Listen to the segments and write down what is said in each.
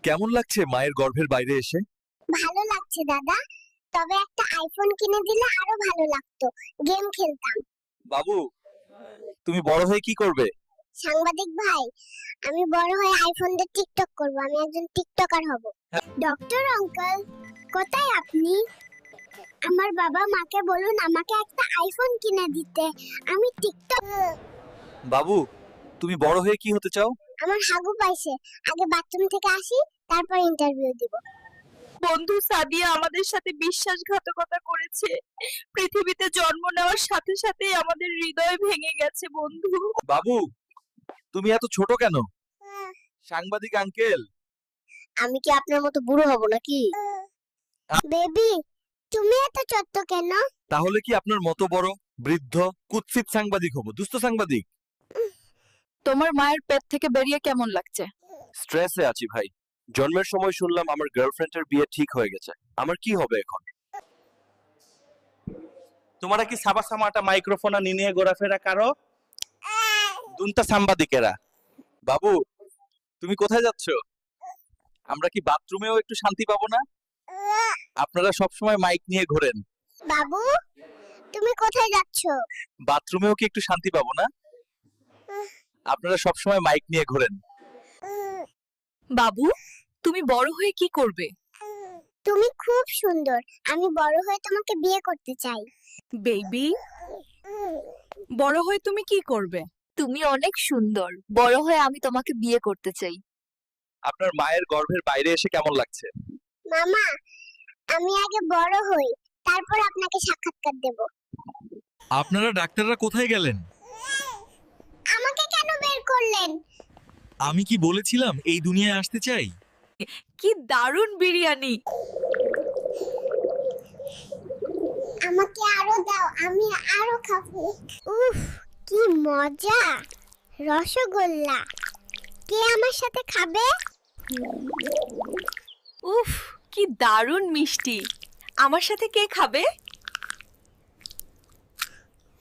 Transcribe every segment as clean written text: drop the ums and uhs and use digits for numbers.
কেমন লাগছে মায়ের গর্ভের বাইরে এসে? ভালো লাগছে দাদা, তবে একটা আইফোন কিনে দিলে আরো ভালো লাগতো, গেম খেলতাম। বাবু, তুমি বড় হয়ে কি করবে? সাংবাদিক ভাই, আমি বড় হয়ে আইফোন দিয়ে টিকটক করব, আমি একজন টিকটকার হব। ডক্টর আঙ্কেল, কোথায় আপনি? আমার বাবা মাকে বলুন আমাকে একটা আইফোন কিনে দিতে, আমি টিকটক। বাবু, তুমি বড় হয়ে কি হতে চাও? আমার হাগু পাইছে, আগে বাথরুম থেকে আসি, তারপর ইন্টারভিউ দিব। বন্ধু সাদিয়া আমাদের সাথে বিশ্বাসঘাতকতা করেছে। পৃথিবীতে জন্ম নেওয়ার সাথে সাথেই আমাদের হৃদয় ভেঙে গেছে বন্ধু। বাবু, তুমি এত ছোট কেন? সাংবাদিক আঙ্কেল, আমি কি আপনার মতো বুড়ো হব নাকি? বেবি, তুমি এত ছোট্ট কেন? তাহলে কি আপনার মতো বড়, বৃদ্ধ, কুৎসিত সাংবাদিক হব, দুস্থ সাংবাদিক? তোমার মায়ের পেট থেকে বেরিয়ে কেমন লাগছে? স্ট্রেসে আছি ভাই। জন্মের সময় শুনলাম আমার গার্লফ্রেন্ডের বিয়ে ঠিক হয়ে গেছে। আমার কি হবে এখন? তোমরা কি সাবা সামাটা মাইক্রোফোন নিয়ে ঘোরাফেরা কারো দুনটা সাংবাদিকেরা? বাবু, তুমি কোথায় যাচ্ছ? আমরা কি বাথরুমেও একটু শান্তি পাবো না? আপনারা সব সময় মাইক নিয়ে ঘোরেন। বাবু, তুমি কোথায় যাচ্ছ? বাথরুমেও কি একটু শান্তি পাবো না? আপনারা সব সময় মাইক নিয়ে ঘোরেন। বাবু, তুমি বড় হয়ে কি করবে? তুমি খুব সুন্দর, আমি বড় হয়ে তোমাকে বিয়ে করতে চাই। বেবি, বড় হয়ে তুমি কি করবে? তুমি অনেক সুন্দর, বড় হয়ে আমি তোমাকে বিয়ে করতে চাই। আপনার মায়ের গর্ভের বাইরে এসে কেমন লাগছে? মামা, আমি আগে বড় হই, তারপর আপনাকে সাক্ষাৎকার দেব। আপনারা ডাক্তাররা কোথায় গেলেন? আমাকে কেন বের করলেন? আমি কি বলেছিলাম এই দুনিয়ায় আসতে চাই? কি দারুণ বিরিয়ানি! আমাকে আরো দাও, আমি আরো খাবো। উফ, কি মজা! রসগোল্লা, কে আমার সাথে খাবে? উফ, কি দারুণ মিষ্টি! আমার সাথে কে খাবে?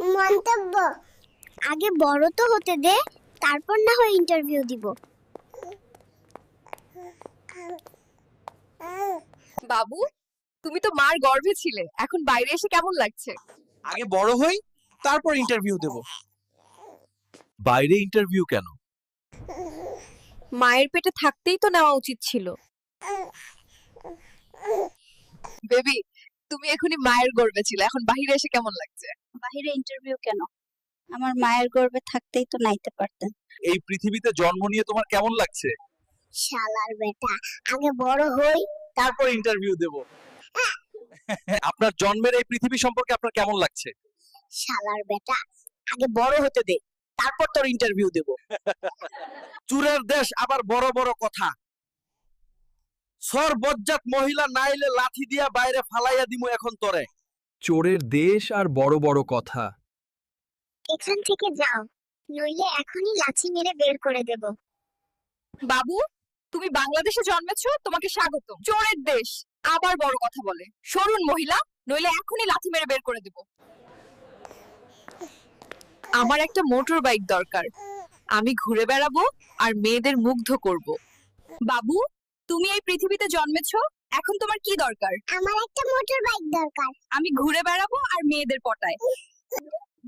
মন্তব্য, আগে বড় তো হতে দে, তারপর না হয় ইন্টারভিউ দিব। বাবু, তুমি তো মার গর্ভে ছিলে, এখন বাইরে এসে কেমন লাগছে? আগে বড় হই, তারপর ইন্টারভিউ দেব। বাইরে ইন্টারভিউ কেন? মায়ের পেটে থাকতেই তো নেওয়া উচিত ছিল। বেবি, তুমি এখনই মায়ের গর্ভে ছিলে, এখন বাইরে এসে কেমন লাগছে? বাহিরে ইন্টারভিউ কেন? আমার মায়ের গর্ভে থাকতেই তো নাইতে পারতেন। এই পৃথিবীতে জন্ম নিয়ে তোমার কেমন লাগছে? শালার বেটা, আগে বড় হই। তারপর ইন্টারভিউ দেব। আপনার জন্মের এই পৃথিবী সম্পর্কে আপনার কেমন লাগছে? শালার বেটা, আগে বড় হতে দে, তারপর তোর ইন্টারভিউ দেব। চুরের দেশ আবার বড় বড় কথা। সর বজ্জাত মহিলা নাইলে লাঠি দিয়া বাইরে ফালাইয়া দিমু এখন তোরে। চোরের দেশ আর বড় বড় কথা। এখান থেকে যাও, নইলে এখনই লাঠি মেরে বের করে দেব। বাবু, তুমি বাংলাদেশে জন্মেছো, তোমাকে স্বাগত। চোরের দেশ আবার বড় কথা বলে। সরুন মহিলা, নইলে এখনই লাথি মেরে বের করে দেব। আমার একটা মোটর বাইক দরকার, আমি ঘুরে বেড়াবো আর মেয়েদের মুগ্ধ করব। বাবু, তুমি এই পৃথিবীতে জন্মেছো, এখন তোমার কি দরকার? আমার একটা মোটর বাইক দরকার। আমি ঘুরে বেড়াবো আর মেয়েদের পটায়।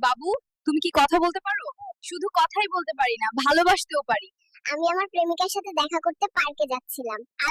বাবু, তুমি কি কথা বলতে পারো? শুধু কথাই বলতে পারি না, ভালোবাসতেও পারি। আমি আমার প্রেমিকার সাথে দেখা করতে পার্কে যাচ্ছিলাম।